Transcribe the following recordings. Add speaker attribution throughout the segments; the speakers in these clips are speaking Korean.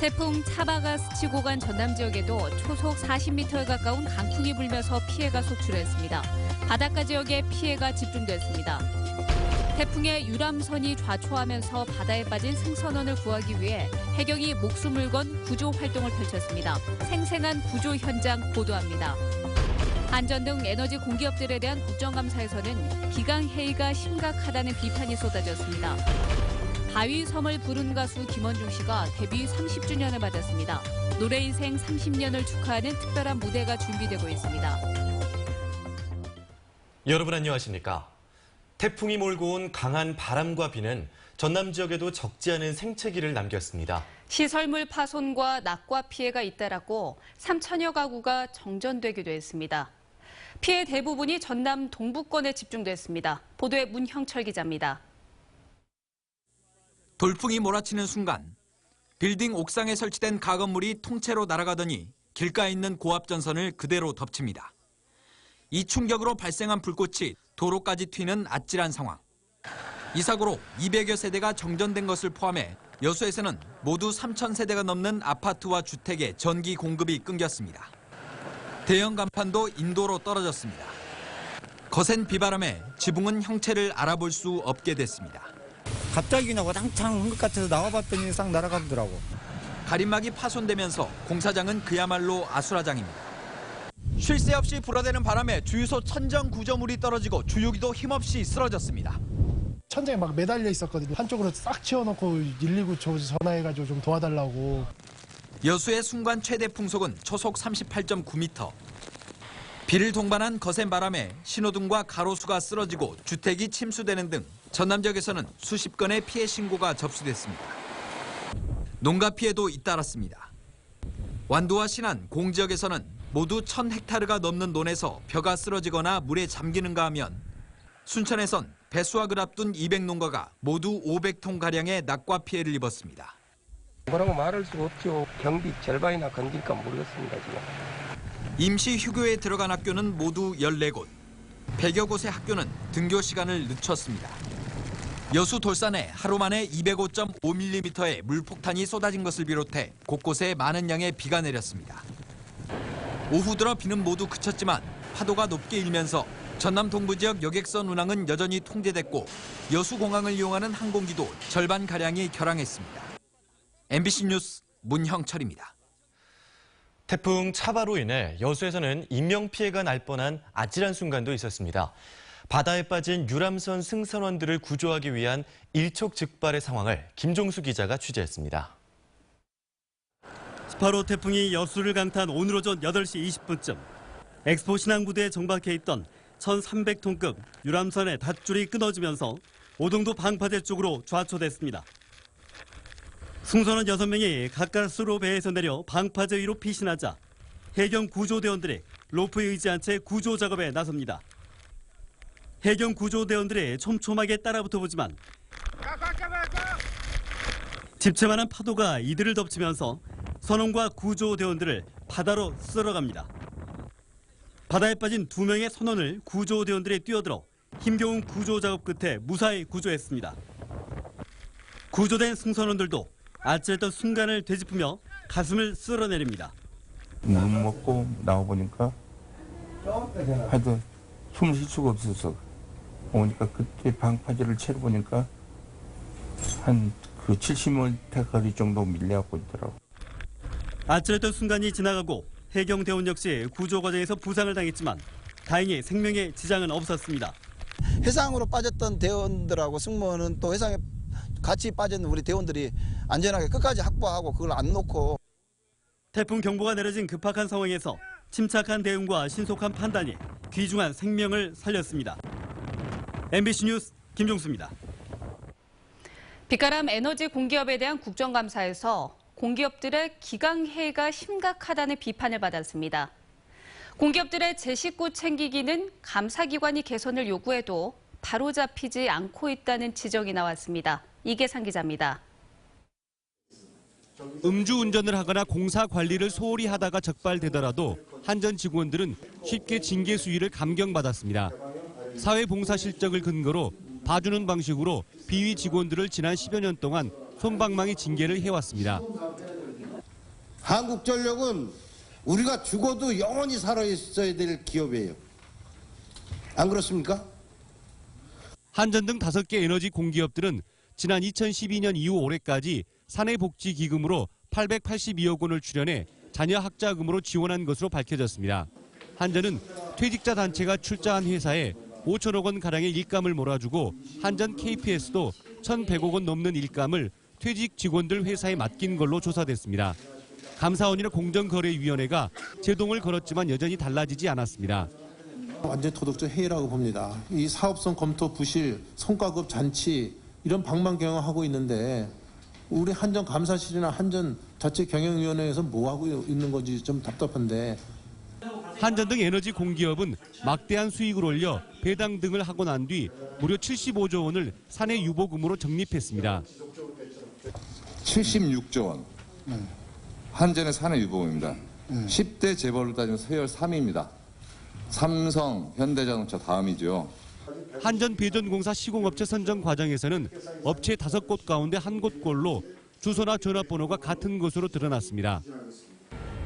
Speaker 1: 태풍 차바가 스치고 간 전남 지역에도 초속 40m에 가까운 강풍이 불면서 피해가 속출했습니다. 바닷가 지역에 피해가 집중됐습니다. 태풍의 유람선이 좌초하면서 바다에 빠진 승선원을 구하기 위해 해경이 목숨을 건 구조 활동을 펼쳤습니다. 생생한 구조 현장 보도합니다. 한전 등 에너지 공기업들에 대한 국정감사에서는 기강해이가 심각하다는 비판이 쏟아졌습니다. 바위섬을 부른 가수 김원중 씨가 데뷔 30주년을 맞았습니다. 노래 인생 30년을 축하하는 특별한 무대가 준비되고 있습니다.
Speaker 2: 여러분 안녕하십니까? 태풍이 몰고 온 강한 바람과 비는 전남 지역에도 적지 않은 생채기를 남겼습니다.
Speaker 1: 시설물 파손과 낙과 피해가 잇따랐고 3천여 가구가 정전되기도 했습니다. 피해 대부분이 전남 동부권에 집중됐습니다. 보도에 문형철 기자입니다.
Speaker 3: 돌풍이 몰아치는 순간 빌딩 옥상에 설치된 가건물이 통째로 날아가더니 길가에 있는 고압전선을 그대로 덮칩니다. 이 충격으로 발생한 불꽃이 도로까지 튀는 아찔한 상황. 이 사고로 200여 세대가 정전된 것을 포함해 여수에서는 모두 3,000세대가 넘는 아파트와 주택에 전기 공급이 끊겼습니다. 대형 간판도 인도로 떨어졌습니다. 거센 비바람에 지붕은 형체를 알아볼 수 없게 됐습니다.
Speaker 4: 갑자기 그냥 와당창 한 것 같아서 나와봤더니 싹 날아가더라고.
Speaker 3: 가림막이 파손되면서 공사장은 그야말로 아수라장입니다. 쉴 새 없이 불어대는 바람에 주유소 천정 구조물이 떨어지고 주유기도 힘없이 쓰러졌습니다.
Speaker 5: 천장에 막 매달려 있었거든요. 한쪽으로 싹 치워놓고 119 전화해가지고 좀 도와달라고.
Speaker 3: 여수의 순간 최대 풍속은 초속 38.9m. 비를 동반한 거센 바람에 신호등과 가로수가 쓰러지고 주택이 침수되는 등 전남 지역에서는 수십 건의 피해 신고가 접수됐습니다. 농가 피해도 잇따랐습니다. 완도와 신안, 공지역에서는 모두 1,000헥타르가 넘는 논에서 벼가 쓰러지거나 물에 잠기는가 하면 순천에선 배수학을 앞둔 200농가가 모두 500톤가량의 낙과 피해를 입었습니다.
Speaker 6: 뭐라고 말할 수가 없죠. 경비 절반이나 건질까 모르겠습니다, 지금.
Speaker 3: 임시 휴교에 들어간 학교는 모두 14곳. 100여 곳의 학교는 등교 시간을 늦췄습니다. 여수 돌산에 하루 만에 205.5mm의 물폭탄이 쏟아진 것을 비롯해 곳곳에 많은 양의 비가 내렸습니다. 오후 들어 비는 모두 그쳤지만 파도가 높게 일면서 전남 동부 지역 여객선 운항은 여전히 통제됐고 여수공항을 이용하는 항공기도 절반가량이 결항했습니다. MBC 뉴스 문형철입니다.
Speaker 2: 태풍 차바로 인해 여수에서는 인명피해가 날 뻔한 아찔한 순간도 있었습니다. 바다에 빠진 유람선 승선원들을 구조하기 위한 일촉즉발의 상황을 김종수 기자가 취재했습니다.
Speaker 7: 스파로 태풍이 여수를 강타한 오늘 오전 8시 20분쯤 엑스포 신항부대에 정박해 있던 1,300톤급 유람선의 닷줄이 끊어지면서 오동도 방파제 쪽으로 좌초됐습니다. 승선원 6명이 가까스로 배에서 내려 방파제 위로 피신하자 해경 구조대원들이 로프에 의지한 채 구조 작업에 나섭니다. 해경 구조대원들이 촘촘하게 따라붙어 보지만 집채만한 파도가 이들을 덮치면서 선원과 구조대원들을 바다로 쓸어갑니다. 바다에 빠진 2명의 선원을 구조대원들이 뛰어들어 힘겨운 구조 작업 끝에 무사히 구조했습니다. 구조된 승선원들도 아찔했던 순간을 되짚으며 가슴을 쓸어내립니다.
Speaker 8: 물 먹고 나와보니까 하여튼 숨을 쉴 수가 없어서 오니까 그때 방파제를 채로 보니까 한 그 70m 거리 정도 밀려갖고 있더라고.
Speaker 7: 아찔했던 순간이 지나가고 해경대원 역시 구조 과정에서 부상을 당했지만 다행히 생명에 지장은 없었습니다.
Speaker 9: 해상으로 빠졌던 대원들하고 승무원은 또 해상에 같이 빠진 우리 대원들이 안전하게 끝까지 확보하고 그걸 안 놓고.
Speaker 7: 태풍 경보가 내려진 급박한 상황에서 침착한 대응과 신속한 판단이 귀중한 생명을 살렸습니다. MBC 뉴스 김종수입니다.
Speaker 1: 빛가람 에너지 공기업에 대한 국정감사에서 공기업들의 기강해가 심각하다는 비판을 받았습니다. 공기업들의 제 식구 챙기기는 감사기관이 개선을 요구해도 바로잡히지 않고 있다는 지적이 나왔습니다. 이계상 기자입니다.
Speaker 10: 음주운전을 하거나 공사 관리를 소홀히 하다가 적발되더라도 한전 직원들은 쉽게 징계 수위를 감경받았습니다. 사회봉사 실적을 근거로 봐주는 방식으로 비위 직원들을 지난 10여 년 동안 솜방망이 징계를 해왔습니다.
Speaker 11: 한국전력은 우리가 죽어도 영원히 살아있어야 될 기업이에요. 안 그렇습니까?
Speaker 10: 한전 등 5개 에너지 공기업들은 지난 2012년 이후 올해까지 사내복지기금으로 882억 원을 출연해 자녀 학자금으로 지원한 것으로 밝혀졌습니다. 한전은 퇴직자 단체가 출자한 회사에 5천억 원가량의 일감을 몰아주고 한전 KPS도 1,100억 원 넘는 일감을 퇴직 직원들 회사에 맡긴 걸로 조사됐습니다. 감사원이나 공정거래위원회가 제동을 걸었지만 여전히 달라지지 않았습니다.
Speaker 12: 완전 도덕적 해이라고 봅니다. 이 사업성 검토 부실, 성과급 잔치 이런 방망경영하고 있는데 우리 한전 감사실이나 한전 자체 경영위원회에서 뭐 하고 있는 건지 좀 답답한데.
Speaker 10: 한전 등 에너지 공기업은 막대한 수익을 올려 배당 등을 하고 난 뒤 무려 75조 원을 사내 유보금으로 적립했습니다.
Speaker 13: 76조 원. 한전의 사내 유보금입니다. 10대 재벌로 따지면 서열 3위입니다. 삼성, 현대자동차 다음이죠.
Speaker 10: 한전 배전공사 시공업체 선정 과정에서는 업체 5곳 가운데 1곳꼴로 주소나 전화번호가 같은 것으로 드러났습니다.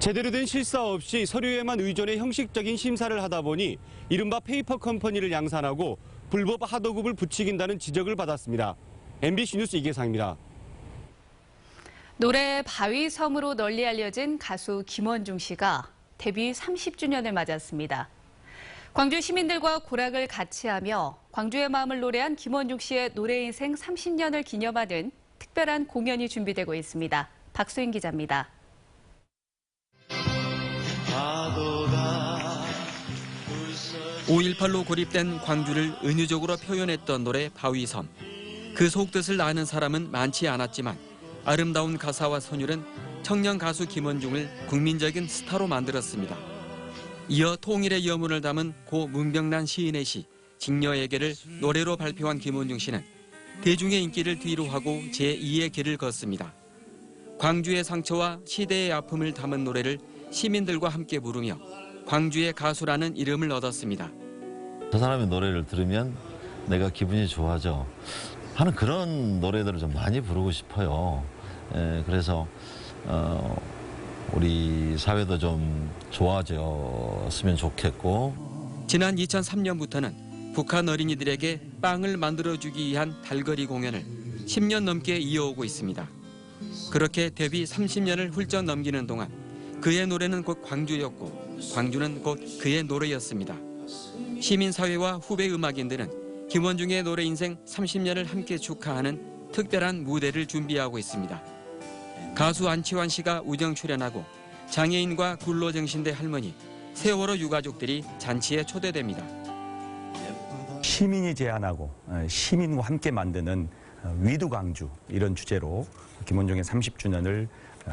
Speaker 10: 제대로 된 실사 없이 서류에만 의존해 형식적인 심사를 하다 보니 이른바 페이퍼 컴퍼니를 양산하고 불법 하도급을 부추긴다는 지적을 받았습니다. MBC 뉴스 이계상입니다.
Speaker 1: 노래 바위섬으로 널리 알려진 가수 김원중 씨가 데뷔 30주년을 맞았습니다. 광주 시민들과 고락을 같이 하며 광주의 마음을 노래한 김원중 씨의 노래 인생 30년을 기념하는 특별한 공연이 준비되고 있습니다. 박수인 기자입니다.
Speaker 14: 5.18로 고립된 광주를 은유적으로 표현했던 노래 바위섬. 그 속뜻을 아는 사람은 많지 않았지만 아름다운 가사와 선율은 청년 가수 김원중을 국민적인 스타로 만들었습니다. 이어 통일의 여문을 담은 고 문병란 시인의 시 직녀에게를 노래로 발표한 김원중 씨는 대중의 인기를 뒤로하고 제2의 길을 걷습니다. 광주의 상처와 시대의 아픔을 담은 노래를 시민들과 함께 부르며 광주의 가수라는 이름을 얻었습니다.
Speaker 15: 저 사람의 노래를 들으면 내가 기분이 좋아져 하는 그런 노래들을 좀 많이 부르고 싶어요. 그래서 우리 사회도 좀 좋아졌으면 좋겠고.
Speaker 14: 지난 2003년부터는 북한 어린이들에게 빵을 만들어주기 위한 달거리 공연을 10년 넘게 이어오고 있습니다. 그렇게 데뷔 30년을 훌쩍 넘기는 동안 그의 노래는 곧 광주였고 광주는 곧 그의 노래였습니다. 시민사회와 후배 음악인들은 김원중의 노래 인생 30년을 함께 축하하는 특별한 무대를 준비하고 있습니다. 가수 안치환 씨가 우정 출연하고 장애인과 굴로정신대 할머니, 세월호 유가족들이 잔치에 초대됩니다.
Speaker 16: 시민이 제안하고 시민과 함께 만드는 위드 광주 이런 주제로 김원중의 30주년을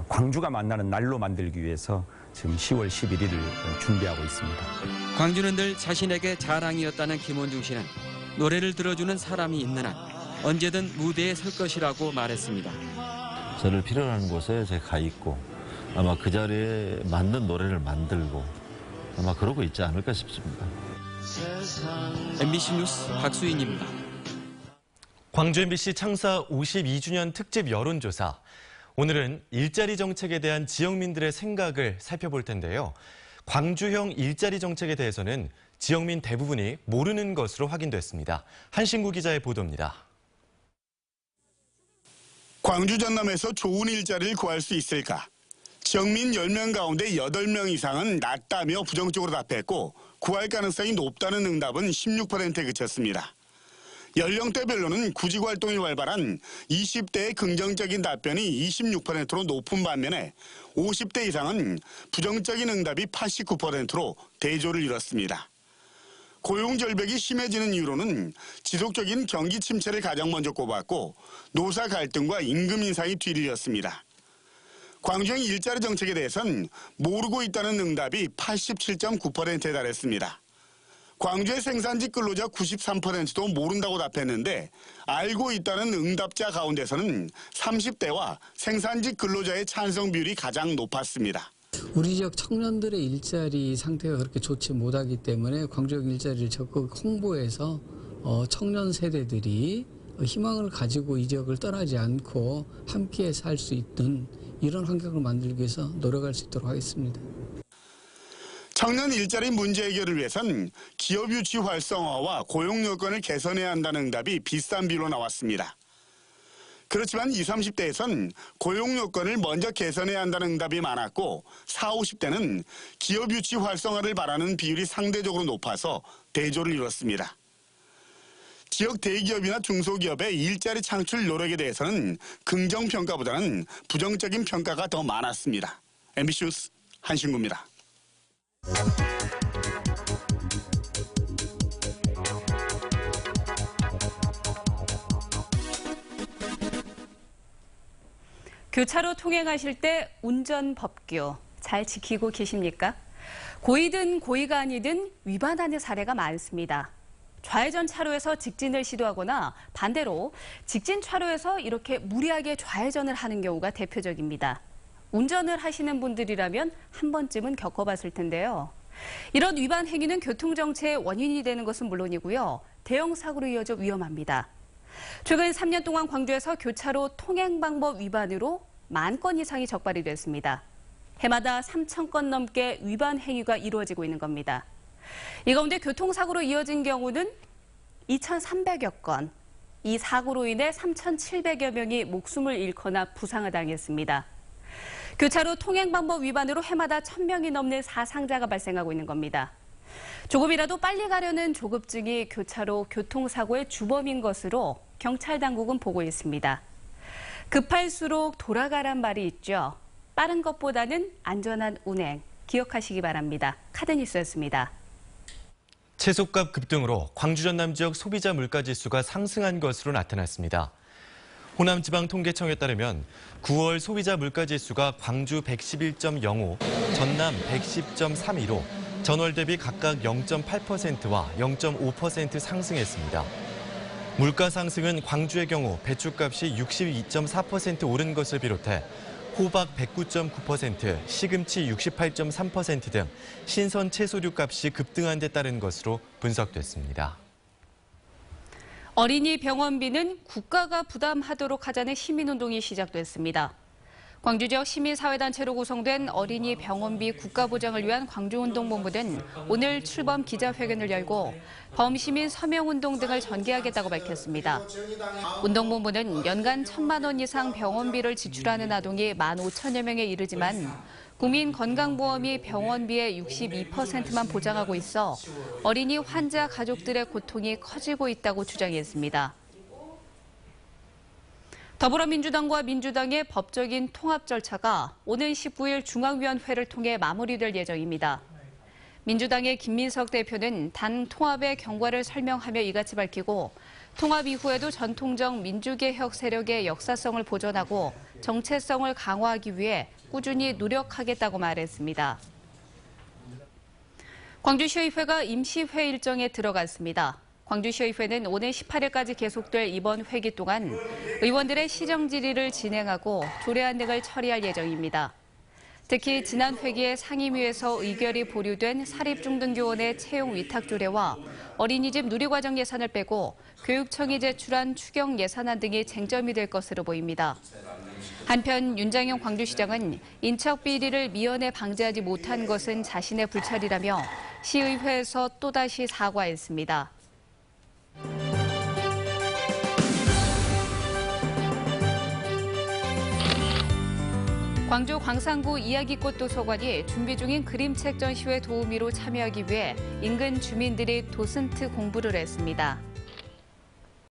Speaker 16: 광주가 만나는 날로 만들기 위해서 지금 10월 11일을 준비하고 있습니다.
Speaker 14: 광주는 늘 자신에게 자랑이었다는 김원중 씨는 노래를 들어주는 사람이 있는 한 언제든 무대에 설 것이라고 말했습니다.
Speaker 15: 저를 필요로 하는 곳에 제가 가 있고 아마 그 자리에 맞는 노래를 만들고 아마 그러고 있지 않을까 싶습니다.
Speaker 14: MBC 뉴스 박수인입니다.
Speaker 2: 광주 MBC 창사 52주년 특집 여론조사. 오늘은 일자리 정책에 대한 지역민들의 생각을 살펴볼 텐데요. 광주형 일자리 정책에 대해서는 지역민 대부분이 모르는 것으로 확인됐습니다. 한신구 기자의 보도입니다.
Speaker 17: 광주 전남에서 좋은 일자리를 구할 수 있을까? 지역민 10명 가운데 8명 이상은 낮다며 부정적으로 답했고 구할 가능성이 높다는 응답은 16%에 그쳤습니다. 연령대별로는 구직 활동이 활발한 20대의 긍정적인 답변이 26%로 높은 반면에 50대 이상은 부정적인 응답이 89%로 대조를 이뤘습니다. 고용 절벽이 심해지는 이유로는 지속적인 경기 침체를 가장 먼저 꼽았고 노사 갈등과 임금 인상이 뒤를 이었습니다. 광주형 일자리 정책에 대해선 모르고 있다는 응답이 87.9%에 달했습니다. 광주의 생산직 근로자 93%도 모른다고 답했는데 알고 있다는 응답자 가운데서는 30대와 생산직 근로자의 찬성 비율이 가장 높았습니다.
Speaker 18: 우리 지역 청년들의 일자리 상태가 그렇게 좋지 못하기 때문에 광주형 일자리를 적극 홍보해서 청년 세대들이 희망을 가지고 이 지역을 떠나지 않고 함께 살 수 있는 이런 환경을 만들기 위해서 노력할 수 있도록 하겠습니다.
Speaker 17: 청년 일자리 문제 해결을 위해선 기업 유치 활성화와 고용 여건을 개선해야 한다는 응답이 비슷한 비로 나왔습니다. 그렇지만 20, 30대에선 고용 여건을 먼저 개선해야 한다는 응답이 많았고 40, 50대는 기업 유치 활성화를 바라는 비율이 상대적으로 높아서 대조를 이뤘습니다. 지역 대기업이나 중소기업의 일자리 창출 노력에 대해서는 긍정평가보다는 부정적인 평가가 더 많았습니다. MBC 뉴스 한신구입니다.
Speaker 1: 교차로 통행하실 때 운전법규 잘 지키고 계십니까? 고의든 고의가 아니든 위반하는 사례가 많습니다. 좌회전 차로에서 직진을 시도하거나 반대로 직진 차로에서 이렇게 무리하게 좌회전을 하는 경우가 대표적입니다. 운전을 하시는 분들이라면 한 번쯤은 겪어봤을 텐데요. 이런 위반 행위는 교통정체의 원인이 되는 것은 물론이고요. 대형 사고로 이어져 위험합니다. 최근 3년 동안 광주에서 교차로 통행방법 위반으로 10,000건 이상이 적발이 됐습니다. 해마다 3,000건 넘게 위반 행위가 이루어지고 있는 겁니다. 이 가운데 교통사고로 이어진 경우는 2,300여 건. 이 사고로 인해 3,700여 명이 목숨을 잃거나 부상을 당했습니다. 교차로 통행방법 위반으로 해마다 1,000명이 넘는 사상자가 발생하고 있는 겁니다. 조금이라도 빨리 가려는 조급증이 교차로 교통사고의 주범인 것으로 경찰 당국은 보고 있습니다. 급할수록 돌아가란 말이 있죠. 빠른 것보다는 안전한 운행 기억하시기 바랍니다. 카드뉴스였습니다.
Speaker 2: 채소값 급등으로 광주 전남 지역 소비자 물가지수가 상승한 것으로 나타났습니다. 호남지방통계청에 따르면 9월 소비자 물가지수가 광주 111.05, 전남 110.32로 전월 대비 각각 0.8%와 0.5% 상승했습니다. 물가 상승은 광주의 경우 배추값이 62.4% 오른 것을 비롯해 호박 109.9%, 시금치 68.3% 등 신선 채소류 값이 급등한 데 따른 것으로 분석됐습니다.
Speaker 1: 어린이 병원비는 국가가 부담하도록 하자는 시민운동이 시작됐습니다. 광주 지역 시민사회단체로 구성된 어린이 병원비 국가 보장을 위한 광주운동본부는 오늘 출범 기자회견을 열고 범시민 서명운동 등을 전개하겠다고 밝혔습니다. 운동본부는 연간 1,000만 원 이상 병원비를 지출하는 아동이 15,000여 명에 이르지만 국민건강보험이 병원비의 62%만 보장하고 있어 어린이 환자 가족들의 고통이 커지고 있다고 주장했습니다. 더불어민주당과 민주당의 법적인 통합 절차가 오는 19일 중앙위원회를 통해 마무리될 예정입니다. 민주당의 김민석 대표는 당 통합의 경과를 설명하며 이같이 밝히고 통합 이후에도 전통적 민주개혁 세력의 역사성을 보존하고 정체성을 강화하기 위해 꾸준히 노력하겠다고 말했습니다. 광주시의회가 임시회 일정에 들어갔습니다. 광주시의회는 오는 18일까지 계속될 이번 회기 동안 의원들의 시정 질의를 진행하고 조례안 등을 처리할 예정입니다. 특히 지난 회기에 상임위에서 의결이 보류된 사립중등교원의 채용 위탁 조례와 어린이집 누리과정 예산을 빼고 교육청이 제출한 추경 예산안 등이 쟁점이 될 것으로 보입니다. 한편 윤장현 광주시장은 인적 비리를 미연에 방지하지 못한 것은 자신의 불찰이라며 시의회에서 또다시 사과했습니다. 광주 광산구 이야기꽃 도서관이 준비 중인 그림책 전시회 도우미로 참여하기 위해 인근 주민들이 도슨트 공부를 했습니다.